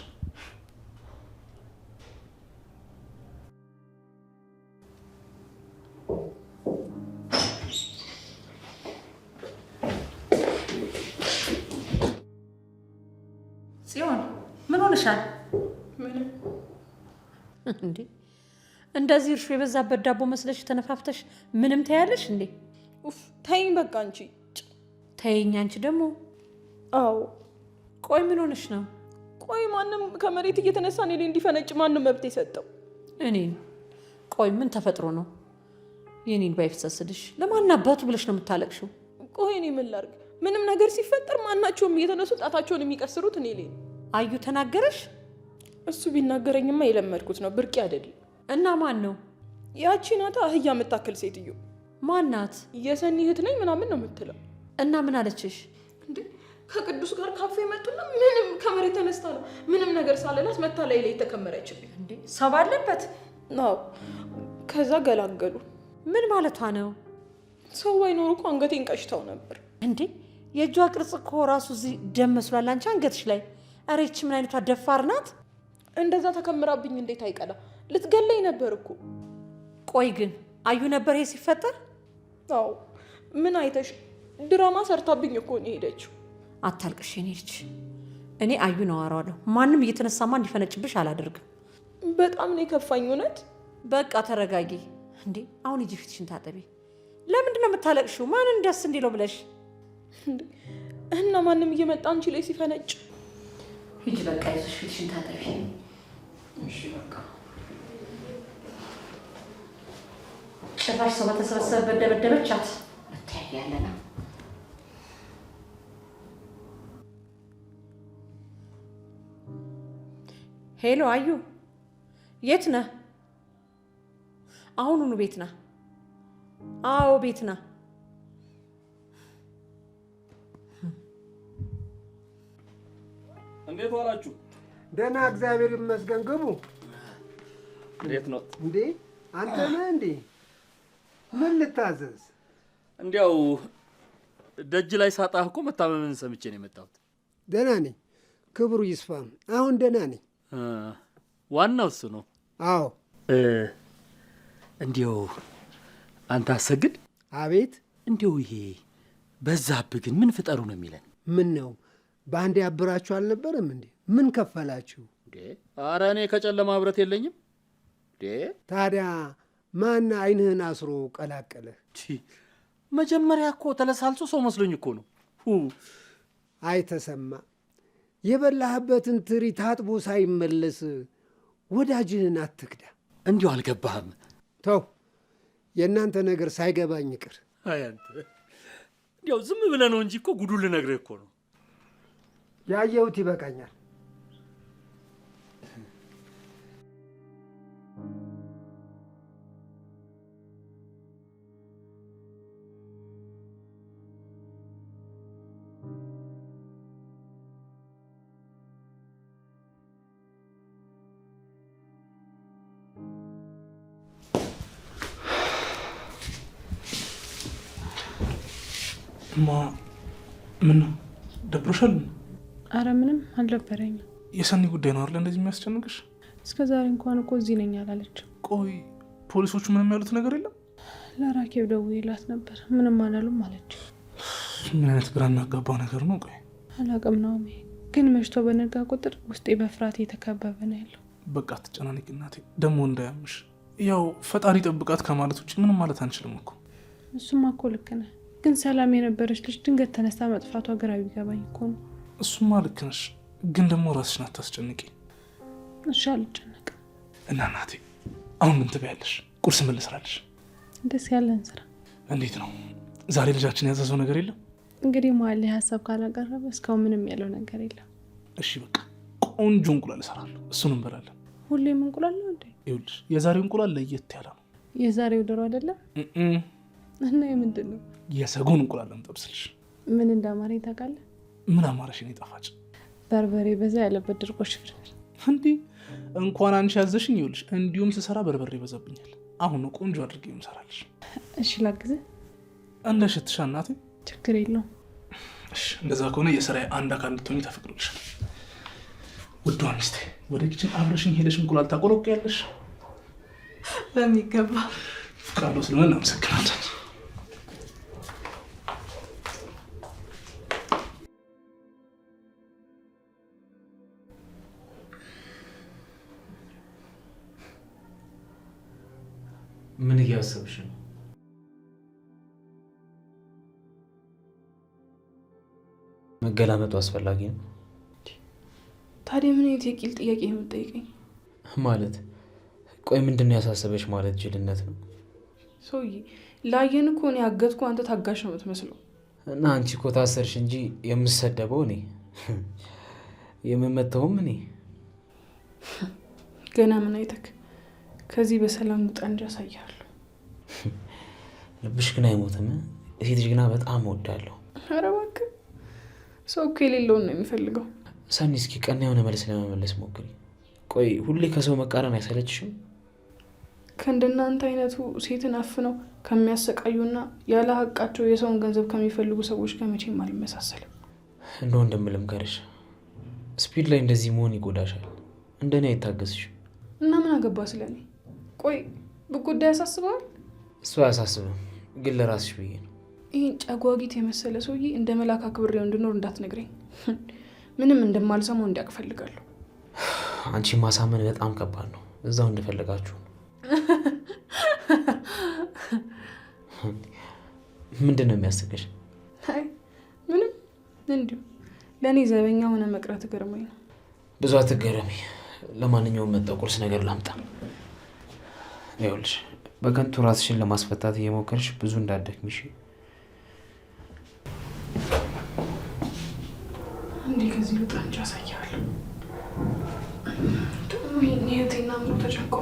K: ጽዮን ምን ሆነሻል?
F: ምንም
K: እንዴ እንደዚህ እርሾ የበዛበት ዳቦ መስለሽ ተነፋፍተሽ ምንም ታያለሽ እንዴ?
C: ኡፍ ተይኝ በቃ አንቺ።
K: ተይኝ አንቺ ደግሞ?
C: አዎ።
K: ቆይ ምን ሆነሽ ነው?
C: ቆይ ማንም ከመሬት እየተነሳ እኔ ላይ እንዲፈነጭ ማንም መብት የሰጠው?
K: እኔን? ቆይ ምን ተፈጥሮ ነው የኔን ባይፈሰስልሽ? ለማን አባቱ ብለሽ ነው የምታለቅሽው?
C: ቆይ እኔ ምን ላድርግ? ምንም ነገር ሲፈጠር ማናቸውም እየተነሱ ጣታቸውን የሚቀስሩት እኔ ላይ።
K: አዩ ተናገረሽ?
C: እሱ ቢናገረኝማ የለመድኩት ነው፣ ብርቅ አይደለም።
K: እና ማን ነው?
C: ያቺ ናታ አህያ የምታክል ሴትዮ።
K: ማናት?
C: የሰኒ እህት ነኝ ምናምን ነው የምትለው።
K: እና ምን አለችሽ?
C: እንዴ ከቅዱስ ጋር ካፌ መጡና ምንም ከመሬት ተነስታ ነው ምንም ነገር ሳለላት መታ ላይ ተከመረችልኝ።
K: እንዴ ሰው ባለበት
C: ነው። ከዛ ገላገሉ።
K: ምን ማለቷ ነው?
C: ሰው ባይኖር እኮ አንገቴን ቀጭታው ነበር።
K: እንዴ የእጇ ቅርጽ እኮ ራሱ እዚህ ደም መስሏል አንቺ አንገትሽ ላይ። ኧረ ይህች ምን አይነቷ ደፋር ናት!
C: እንደዛ ተከምራብኝ እንዴት አይቀላ? ልትገለኝ ነበር እኮ።
K: ቆይ ግን አዩ ነበር ይሄ ሲፈጠር?
C: አዎ። ምን አይተሽ? ድራማ ሰርታብኝ እኮ ነው ሄደችው።
K: አታልቅሽ የኔ ልጅ። እኔ አዩ ነው አወራዋለሁ። ማንም እየተነሳማ እንዲፈነጭብሽ አላደርግም።
C: በጣም ነው የከፋኝ እውነት።
K: በቃ ተረጋጊ። እንዴ አሁን ሂጂ ፊትሽን ታጠቢ። ለምንድን ነው የምታለቅሽው? ማንን ደስ እንዲለው ብለሽ?
C: እና ማንም እየመጣ አንቺ ላይ ሲፈነጭ?
K: ሂጂ በቃ ይዘሽ ፊትሽን ታጠቢ። እሺ በቃ ጭራሽ ሰው በተሰበሰበበት ደበደበቻት። መታያለና ሄሎ አዩ የት ነህ? አሁኑኑ ቤት ነህ? አዎ ቤት ነህ።
G: እንዴት ዋላችሁ?
Q: ደህና እግዚአብሔር ይመስገን። ግቡ።
G: እንዴት ነው?
Q: እንዴ አንተ ነህ እንዴ? ምን ልታዘዝ?
G: እንዲያው ደጅ ላይ ሳጣህ እኮ መታመምን ሰምቼ ነው የመጣሁት።
Q: ደህና ነኝ፣ ክብሩ ይስፋ። አሁን ደህና ነኝ።
G: ዋናው እሱ ነው።
Q: አዎ።
G: እንዲያው አንተ አሰግድ።
Q: አቤት።
G: እንዲያው ይሄ በዛብህ ግን ምን ፍጠሩ ነው የሚለን?
Q: ምን ነው በአንዴ ያብራችሁ አልነበረም እንዴ? ምን ከፈላችሁ?
G: ኧረ እኔ ከጨለማ ህብረት የለኝም።
Q: ታዲያ ማን አይንህን አስሮ ቀላቀለህ?
G: መጀመሪያ እኮ ተለሳልሶ ሰው መስሎኝ እኮ ነው።
Q: አይ ተሰማ፣ የበላህበትን ትሪ ታጥቦ ሳይመለስ ወዳጅህን አትክዳ።
G: እንዲሁ አልገባህም?
Q: ተው፣ የእናንተ ነገር ሳይገባኝ ይቅር።
G: አይ አንተ እንዲያው ዝም ብለህ ነው እንጂ እኮ ጉዱን ልነግርህ እኮ ነው።
Q: ያየሁት ይበቃኛል።
L: ምን ነው ደብሮሻል?
N: አረ ምንም አልደበረኝም።
L: የሰኒ ጉዳይ ነው አይደል እንደዚህ የሚያስጨንቅሽ?
N: እስከ ዛሬ እንኳን እኮ እዚህ ነኝ አላለችም።
L: ቆይ ፖሊሶቹ ምንም ያሉት ነገር የለም?
N: ለራኬብ ደውዬላት ነበር፣ ምንም አላሉም አለች።
L: ምን አይነት ግራ የሚያጋባው ነገር ነው? ቆይ
N: አላቅም ነው ግን መሽቶ በነጋ ቁጥር ውስጤ በፍርሃት የተከበበ ነው ያለው።
L: በቃ አትጨናነቂ እናቴ፣ ደግሞ እንዳያምሽ። ያው ፈጣሪ ጠብቃት ከማለት ውጭ ምንም ማለት አንችልም እኮ።
N: እሱማ እኮ ልክ ነህ፣ ግን ሰላም የነበረች ልጅ ድንገት ተነስታ መጥፋቷ ግራ ቢገባኝ እኮ ነው።
L: እሱማ ልክ ነሽ፣ ግን ደግሞ ራስሽን አታስጨንቂ።
N: እሺ አልጨነቅም።
L: እና እናቴ አሁን ምን ትበያለሽ? ቁርስ ምን ልስራልሽ?
N: ደስ ያለን ስራ።
L: እንዴት ነው ዛሬ ልጃችን ያዘዘው ነገር የለም?
N: እንግዲህ መሀል ላይ ሀሳብ ካላቀረበ እስካሁን ምንም ያለው ነገር የለም።
L: እሺ በቃ ቆንጆ እንቁላል እሰራለሁ፣ እሱን እንበላለን።
N: ሁሌም እንቁላል ነው እንዴ?
L: ይኸውልሽ የዛሬው እንቁላል ለየት ያለ ነው።
N: የዛሬው ዶሮ አይደለም እና የምንድን ነው?
L: የሰጎን እንቁላል ለምጠብስልሽ።
N: ምን እንዳማረኝ ታውቃለህ?
L: ምን አማረሽ? እኔ ጣፋጭ
N: በርበሬ በዛ ያለበት ድርቆሽ ፍርፍር።
L: እንዲህ እንኳን አንቺ ያዘሽኝ። ይኸውልሽ እንዲሁም ስሰራ በርበሬ ይበዛብኛል። አሁን ነው ቆንጆ አድርጌ የምሰራልሽ።
N: እሺ ላግዝህ?
L: እንደ ሽትሻ እናቴ።
N: ችግር የለውም።
L: እሺ እንደዛ ከሆነ የስራዬ አንድ አካል ልትሆኚ ተፈቅዶልሻል። ውዷ ሚስቴ ወደ ኪችን አብረሽኝ ሄደሽ እንቁላል ታቆለቁያለሽ?
N: በሚገባ።
L: ፍቃዶ ስለሆነ እናመሰግናለን።
E: ምን እያሰብሽ ነው? መገላመጡ አስፈላጊ ነው።
F: ታዲያ ምን አይነት የቂል ጥያቄ ነው የምትጠይቀኝ?
E: ማለት ቆይ ምንድን ነው ያሳሰበሽ? ማለት ጅልነት ነው?
F: ሰውዬ ላየን እኮ እኔ አገትኩ፣ አንተ ታጋሽ ነው የምትመስለው።
E: እና አንቺ እኮ ታሰርሽ እንጂ የምሰደበው እኔ የምመተውም እኔ።
F: ገና ምን አይተክ? ከዚህ በሰላም ውጣ እንጂ አሳያለሁ።
E: ልብሽ ግን አይሞትም። እዚህ ልጅ ግና በጣም እወዳለሁ።
F: ኧረ እባክህ ሰው እኮ የሌለውን ነው የሚፈልገው።
E: ሰኒ እስኪ ቀና የሆነ መልስ ለመመለስ ሞክሪ። ቆይ ሁሌ ከሰው መቃረን አይሰለችሽም?
F: ከእንደናንተ አይነቱ ሴትን አፍነው ከሚያሰቃዩና ያለ ሀቃቸው የሰውን ገንዘብ ከሚፈልጉ ሰዎች ጋር መቼም አልመሳሰልም።
E: እንደ ወንድም ልምከርሽ፣ ስፒድ ላይ እንደዚህ መሆን ይጎዳሻል። እንደኔ አይታገስሽ።
F: እና ምን አገባ ስለኔ? ቆይ በጉዳይ ያሳስበዋል?
E: እሱ አያሳስብም፣ ግን ለራስሽ ብዬ ነው።
F: ይህን ጨጓጊት የመሰለ ሰውዬ እንደ መልአክ አክብሬው እንድኖር እንዳትነግረኝ። ምንም እንደማልሰማው እንዲያውቅ እፈልጋለሁ።
E: አንቺ ማሳመን በጣም ከባድ ነው። እዛው እንደፈለጋችሁ ነው። ምንድን ነው የሚያስቅሽ?
F: አይ ምንም፣ እንዲሁ ለእኔ ዘበኛ ሆነ መቅረት ገርሞኝ ነው።
E: ብዙ አትገረሚ። ለማንኛውም መጣው ቁርስ ነገር ላምጣ። ይኸውልሽ በከንቱ ራስሽን ለማስፈታት እየሞከርሽ ብዙ እንዳትደክሚሽ።
F: እንዴ ከዚህ ልውጣ እንጂ አሳያለሁ። ደግሞ ይህን የህቴና ምሮ ተጨንቆ